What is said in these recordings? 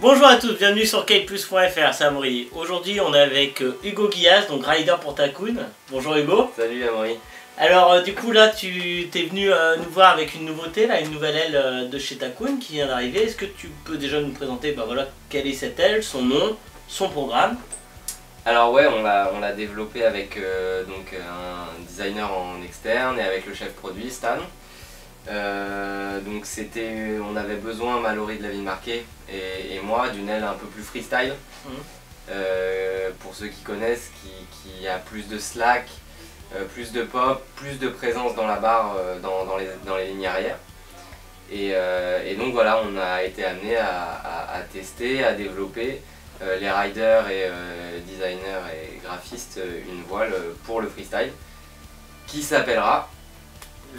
Bonjour à tous, bienvenue sur kateplus.fr, c'est Amaury. Aujourd'hui on est avec Hugo Guillaz, donc rider pour Takun. Bonjour Hugo. Salut Amaury. Alors du coup là tu t'es venu nous voir avec une nouveauté, là, une nouvelle aile de chez Takun qui vient d'arriver. Est-ce que tu peux déjà nous présenter voilà, quelle est cette aile, son nom, son programme? Alors ouais, on l'a développé avec donc un designer en externe et avec le chef produit Stan. Donc on avait besoin, Mallory de la ville marquée et moi, d'une aile un peu plus freestyle. Pour ceux qui connaissent, qui a plus de slack, plus de pop, plus de présence dans la barre, dans les lignes arrière. Et donc voilà, on a été amené à tester, à développer les riders et designers et graphistes une voile pour le freestyle qui s'appellera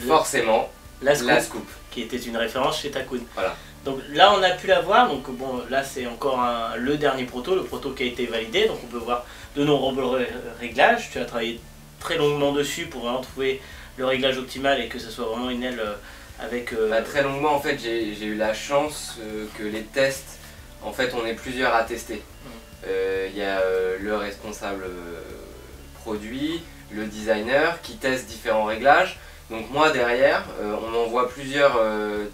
forcément la Scoop, qui était une référence chez Takun. Voilà. Donc là on a pu la voir, donc bon là c'est encore le dernier proto, le proto qui a été validé, donc on peut voir de nombreux réglages. Tu as travaillé très longuement dessus pour vraiment trouver le réglage optimal et que ce soit vraiment une aile avec... Très longuement en fait, j'ai eu la chance que les tests, en fait on est plusieurs à tester. Il y a le responsable produit, le designer qui teste différents réglages. Donc moi derrière, on m'envoie plusieurs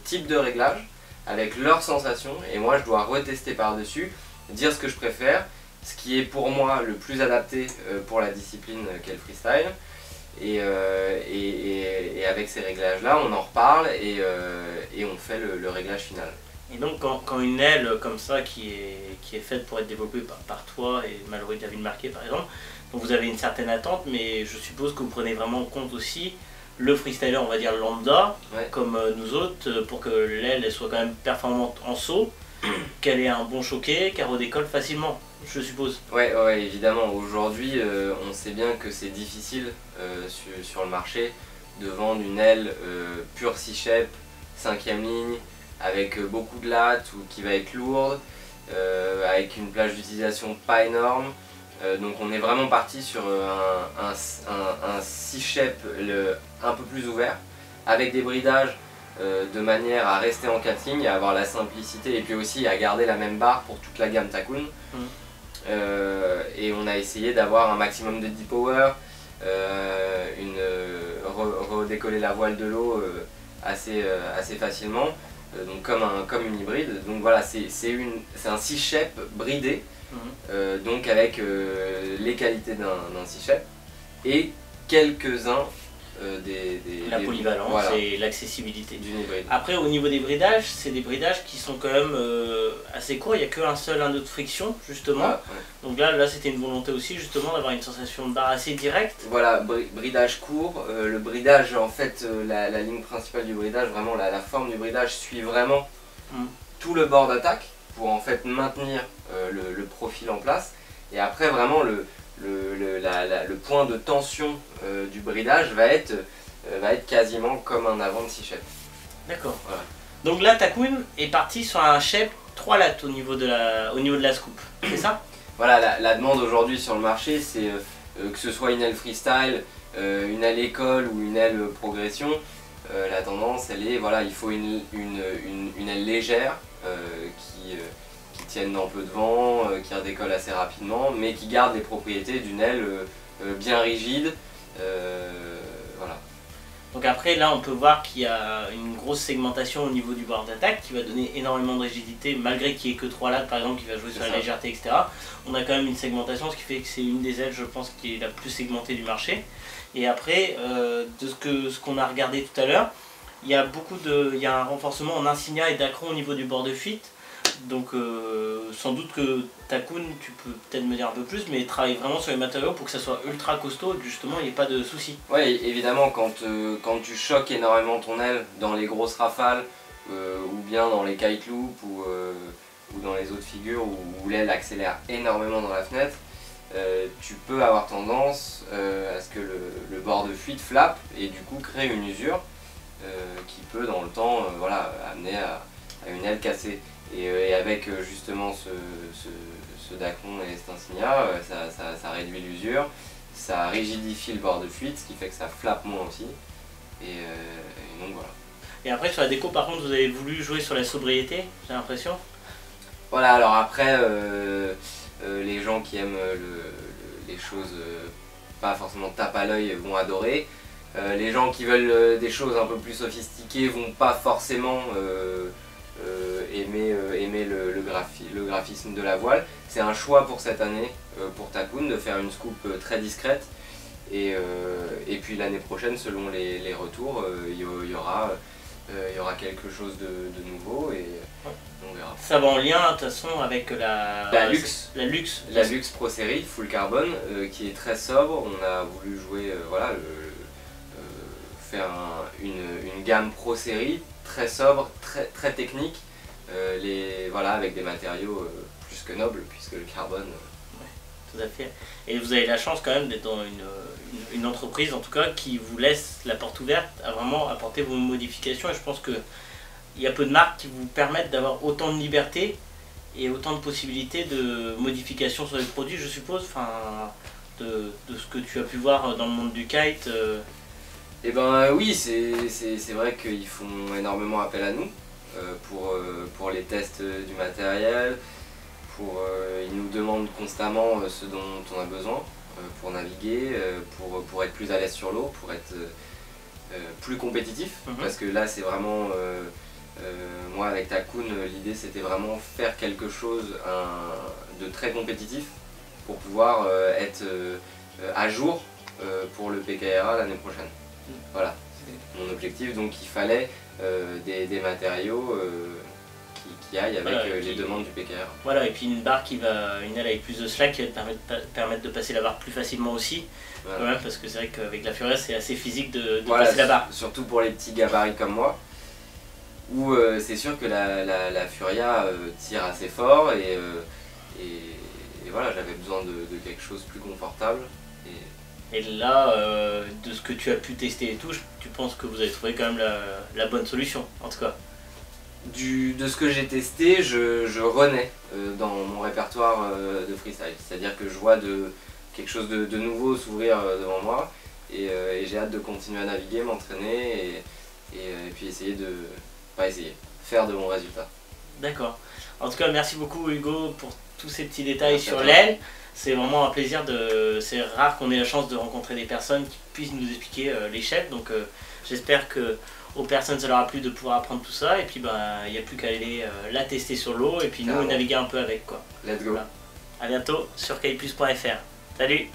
types de réglages avec leurs sensations et moi je dois retester par-dessus, dire ce que je préfère, ce qui est pour moi le plus adapté pour la discipline qu'est le freestyle. Et avec ces réglages là, on en reparle et on fait le réglage final. Et donc quand une aile comme ça qui est faite pour être développée par toi et Mallory de la ville marquée par exemple, donc vous avez une certaine attente, mais je suppose que vous prenez vraiment en compte aussi le freestyler, on va dire lambda, ouais, comme nous autres, pour que l'aile soit quand même performante en saut, qu'elle ait un bon choqué, qu'elle redécolle facilement, je suppose. Ouais, évidemment. Aujourd'hui, on sait bien que c'est difficile sur le marché de vendre une aile pure 6 shape, 5ème ligne, avec beaucoup de lattes ou qui va être lourde, avec une plage d'utilisation pas énorme. Donc on est vraiment parti sur un 6 shape un peu plus ouvert, avec des bridages de manière à rester en 4 lignes, à avoir la simplicité et puis aussi à garder la même barre pour toute la gamme Takun. Et on a essayé d'avoir un maximum de D-Power, redécoller la voile de l'eau assez facilement, donc comme une hybride. Donc voilà, c'est un 6 shape bridé. Donc avec les qualités d'un 6 shape et quelques-uns la polyvalence, voilà, et l'accessibilité d'une hybride. Après au niveau des bridages, c'est des bridages qui sont quand même assez courts, il n'y a qu'un seul nœud de friction justement. Ouais. Donc là c'était une volonté aussi justement d'avoir une sensation de barre assez directe. Voilà, bridage court, le bridage en fait, la ligne principale du bridage, vraiment la forme du bridage suit vraiment tout le bord d'attaque pour en fait maintenir le profil en place, et après vraiment le point de tension du bridage va être quasiment comme un avant de 6 shape. D'accord. Voilà. Donc là Takun est parti sur un shape 3 lattes au niveau de la scoop, c'est ça? Voilà, la demande aujourd'hui sur le marché, c'est que ce soit une aile freestyle, une aile école ou une aile progression, la tendance elle est, voilà, il faut une aile légère qui tienne dans peu de vent, qui redécolle assez rapidement, mais qui garde les propriétés d'une aile bien rigide. Voilà. Donc après là on peut voir qu'il y a une grosse segmentation au niveau du bord d'attaque qui va donner énormément de rigidité, malgré qu'il n'y ait que 3 lattes par exemple qui va jouer sur la légèreté, etc. On a quand même une segmentation, ce qui fait que c'est une des ailes je pense qui est la plus segmentée du marché. Et après de ce qu'on a regardé tout à l'heure, il y a un renforcement en insignia et d'acron au niveau du bord de fuite. Donc sans doute que Takun, tu peux peut-être me dire un peu plus, mais travaille vraiment sur les matériaux pour que ça soit ultra costaud et que justement il n'y ait pas de soucis. Oui, évidemment, quand tu choques énormément ton aile dans les grosses rafales ou bien dans les kite loops ou dans les autres figures où l'aile accélère énormément dans la fenêtre, tu peux avoir tendance à ce que le bord de fuite flappe et du coup créer une usure qui peut dans le temps voilà, amener à une aile cassée. Et avec justement ce dacron et cet insignia, ça réduit l'usure, ça rigidifie le bord de fuite, ce qui fait que ça flappe moins aussi. Et donc voilà. Et après sur la déco par contre vous avez voulu jouer sur la sobriété, j'ai l'impression. Voilà, alors après, les gens qui aiment les choses pas forcément tape à l'œil vont adorer. Les gens qui veulent des choses un peu plus sophistiquées vont pas forcément aimer le graphisme de la voile. C'est un choix pour cette année, pour Takun, de faire une scoop très discrète. Et puis l'année prochaine, selon les retours, il y aura quelque chose de nouveau et on verra. Ça va en lien de toute façon avec la Luxe Pro Series Full Carbon qui est très sobre. On a voulu jouer, voilà, faire une gamme Pro Series très sobre, très technique, voilà, avec des matériaux plus que nobles puisque le carbone. Tout à fait. Et vous avez la chance quand même d'être dans une entreprise en tout cas qui vous laisse la porte ouverte à vraiment apporter vos modifications, et je pense qu'il y a peu de marques qui vous permettent d'avoir autant de liberté et autant de possibilités de modifications sur les produits, je suppose, enfin, de ce que tu as pu voir dans le monde du kite. Eh ben oui, c'est vrai qu'ils font énormément appel à nous pour les tests du matériel. Ils nous demandent constamment ce dont on a besoin pour naviguer, pour être plus à l'aise sur l'eau, pour être plus compétitif. Parce que là, c'est vraiment, moi avec Takun, l'idée c'était vraiment faire quelque chose de très compétitif pour pouvoir être à jour pour le PKRA l'année prochaine. Voilà, c'est mon objectif. Donc il fallait des matériaux qui aille avec les demandes du PKR. Voilà, et puis une barre une aile avec plus de slack qui va te permettre de passer la barre plus facilement aussi. Voilà. Quand même, parce que c'est vrai qu'avec la Furia c'est assez physique de passer la barre. Surtout pour les petits gabarits comme moi, où c'est sûr que la Furia tire assez fort et voilà, j'avais besoin de quelque chose de plus confortable. Et là, de ce que tu as pu tester et tout, tu penses que vous avez trouvé quand même la bonne solution, en tout cas? De ce que j'ai testé, je renais dans mon répertoire de freestyle. C'est-à-dire que je vois quelque chose de nouveau s'ouvrir devant moi et j'ai hâte de continuer à naviguer, m'entraîner et puis faire de bons résultats. D'accord. En tout cas, merci beaucoup Hugo pour tous ces petits détails sur l'aile. C'est vraiment un plaisir, c'est rare qu'on ait la chance de rencontrer des personnes qui puissent nous expliquer l'échelle. Donc j'espère que aux personnes ça leur a plu de pouvoir apprendre tout ça, et puis il n'y a plus qu'à aller la tester sur l'eau et puis nous naviguer un peu avec quoi. Let's go. Voilà. À bientôt sur kiteplus.fr. Salut.